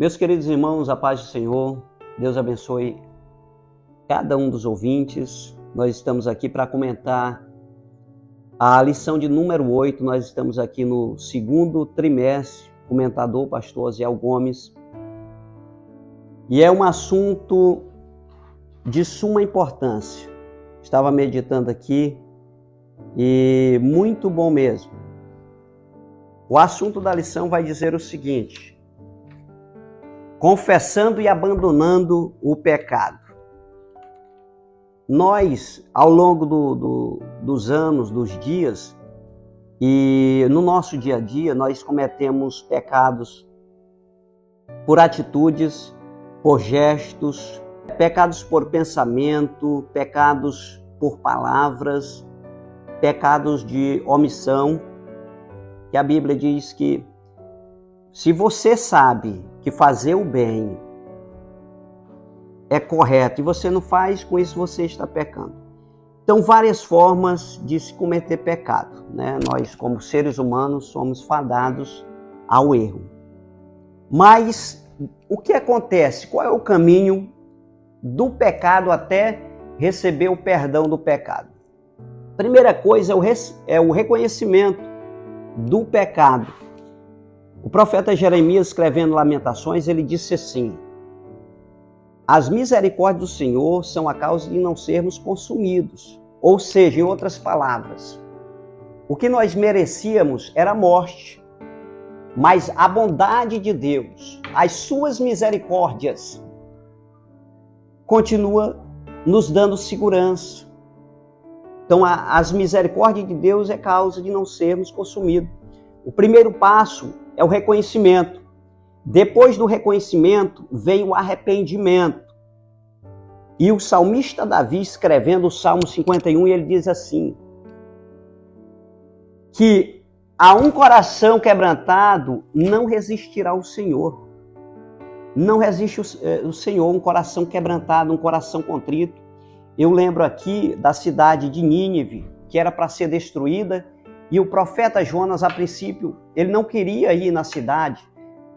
Meus queridos irmãos, a paz do Senhor, Deus abençoe cada um dos ouvintes. Nós estamos aqui para comentar a lição de número 8. Nós estamos aqui no segundo trimestre, comentador pastor Osiel Gomes. E é um assunto de suma importância. Estava meditando aqui e muito bom mesmo. O assunto da lição vai dizer o seguinte: confessando e abandonando o pecado. Nós, ao longo dos anos, dos dias, e no nosso dia a dia, nós cometemos pecados por atitudes, por gestos, pecados por pensamento, pecados por palavras, pecados de omissão, que a Bíblia diz que se você sabe que fazer o bem é correto e você não faz, com isso você está pecando. Então, várias formas de se cometer pecado, né? Nós, como seres humanos, somos fadados ao erro. Mas o que acontece? Qual é o caminho do pecado até receber o perdão do pecado? Primeira coisa é o reconhecimento do pecado. O profeta Jeremias, escrevendo Lamentações, ele disse assim: as misericórdias do Senhor são a causa de não sermos consumidos. Ou seja, em outras palavras, o que nós merecíamos era a morte, mas a bondade de Deus, as suas misericórdias, continua nos dando segurança. Então, as misericórdias de Deus é causa de não sermos consumidos. O primeiro passo é o reconhecimento. Depois do reconhecimento, veio o arrependimento. E o salmista Davi, escrevendo o Salmo 51, ele diz assim: que a um coração quebrantado não resistirá o Senhor. Não resiste o Senhor, um coração quebrantado, um coração contrito. Eu lembro aqui da cidade de Nínive, que era para ser destruída, e o profeta Jonas, a princípio, ele não queria ir na cidade,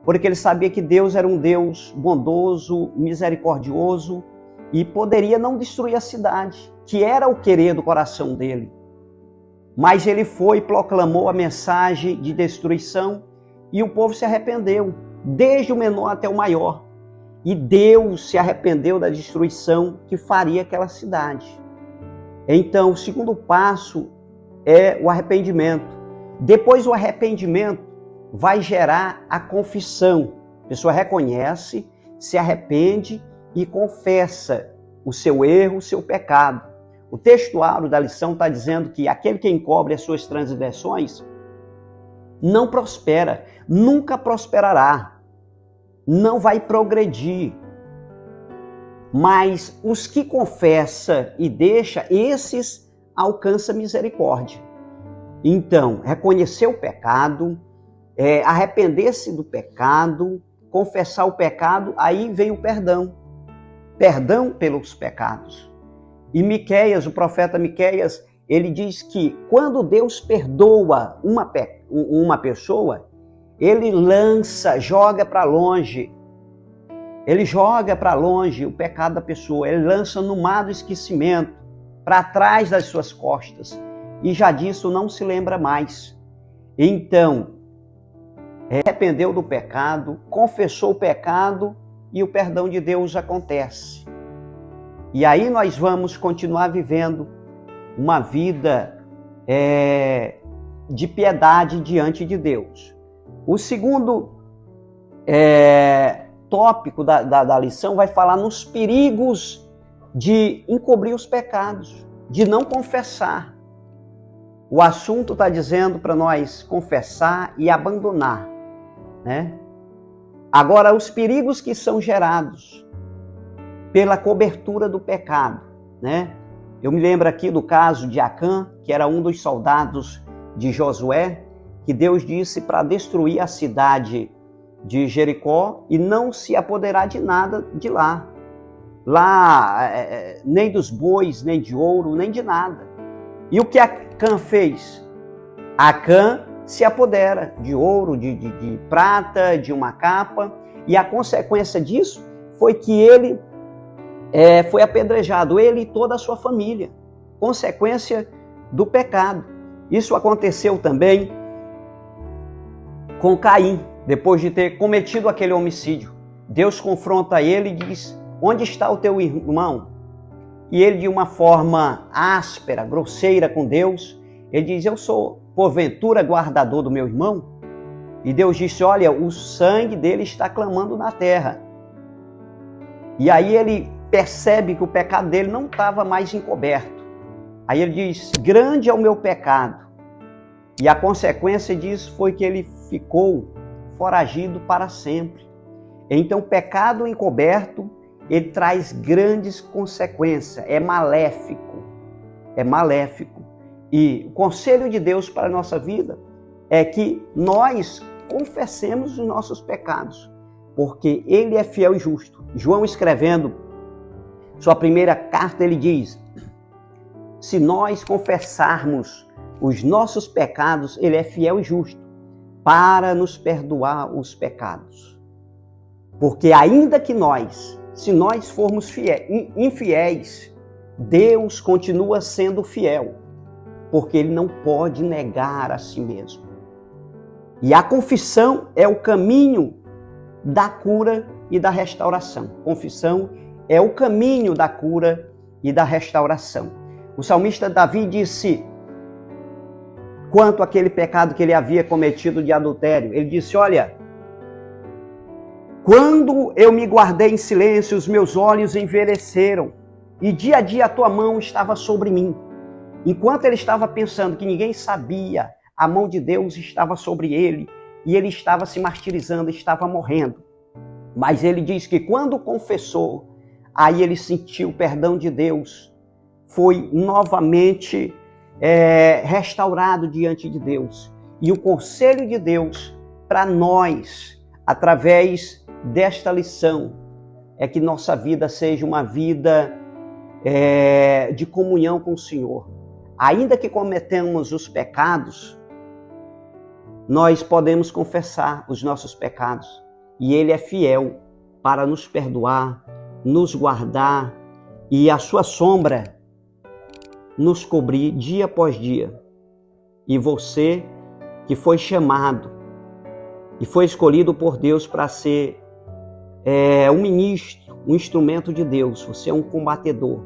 porque ele sabia que Deus era um Deus bondoso, misericordioso, e poderia não destruir a cidade, que era o querer do coração dele. Mas ele foi e proclamou a mensagem de destruição, e o povo se arrependeu, desde o menor até o maior. E Deus se arrependeu da destruição que faria aquela cidade. Então, o segundo passo é o arrependimento. Depois do arrependimento, vai gerar a confissão. A pessoa reconhece, se arrepende e confessa o seu erro, o seu pecado. O textuário da lição está dizendo que aquele que encobre as suas transgressões não prospera, nunca prosperará, não vai progredir. Mas os que confessa e deixa, esses alcançam misericórdia. Então, reconhecer o pecado, arrepender-se do pecado, confessar o pecado, aí vem o perdão. Perdão pelos pecados. E Miqueias, o profeta Miqueias, ele diz que quando Deus perdoa uma pessoa, ele joga para longe. Ele joga para longe o pecado da pessoa, ele lança no mar do esquecimento, para trás das suas costas, e já disso não se lembra mais. Então, arrependeu do pecado, confessou o pecado e o perdão de Deus acontece. E aí nós vamos continuar vivendo uma vida de piedade diante de Deus. O segundo tópico da lição vai falar nos perigos de encobrir os pecados, de não confessar. O assunto está dizendo para nós confessar e abandonar, né? Agora, os perigos que são gerados pela cobertura do pecado, né? Eu me lembro aqui do caso de Acã, que era um dos soldados de Josué, que Deus disse para destruir a cidade de Jericó e não se apoderar de nada de lá. Lá, nem dos bois, nem de ouro, nem de nada. E o que Acã fez? Acã se apodera de ouro, de prata, de uma capa, E a consequência disso foi que ele foi apedrejado, ele e toda a sua família. Consequência do pecado. Isso aconteceu também com Caim, depois de ter cometido aquele homicídio. Deus confronta ele e diz: onde está o teu irmão? E ele, de uma forma áspera, grosseira com Deus, ele diz: eu sou porventura guardador do meu irmão? E Deus disse: olha, o sangue dele está clamando na terra. E aí ele percebe que o pecado dele não estava mais encoberto. Aí ele diz: grande é o meu pecado. E a consequência disso foi que ele ficou foragido para sempre. Então o pecado encoberto, ele traz grandes consequências, é maléfico. É maléfico. E o conselho de Deus para a nossa vida é que nós confessemos os nossos pecados, porque Ele é fiel e justo. João, escrevendo sua primeira carta, ele diz: se nós confessarmos os nossos pecados, Ele é fiel e justo para nos perdoar os pecados. Porque ainda que se nós formos infiéis, Deus continua sendo fiel, porque Ele não pode negar a si mesmo. E a confissão é o caminho da cura e da restauração. Confissão é o caminho da cura e da restauração. O salmista Davi disse, quanto àquele pecado que ele havia cometido de adultério, ele disse: olha, quando eu me guardei em silêncio, os meus olhos envelheceram, e dia a dia a tua mão estava sobre mim. Enquanto ele estava pensando que ninguém sabia, a mão de Deus estava sobre ele, e ele estava se martirizando, estava morrendo. Mas ele diz que quando confessou, aí ele sentiu o perdão de Deus, foi novamente restaurado diante de Deus. E o conselho de Deus para nós, através desta lição, é que nossa vida seja uma vida de comunhão com o Senhor. Ainda que cometamos os pecados, nós podemos confessar os nossos pecados. E Ele é fiel para nos perdoar, nos guardar e a sua sombra nos cobrir dia após dia. E você que foi chamado e foi escolhido por Deus para ser um ministro, um instrumento de Deus, você é um combatedor.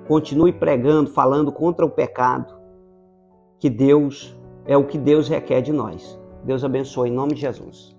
Continue pregando, falando contra o pecado, que Deus é o que Deus requer de nós. Deus abençoe em nome de Jesus.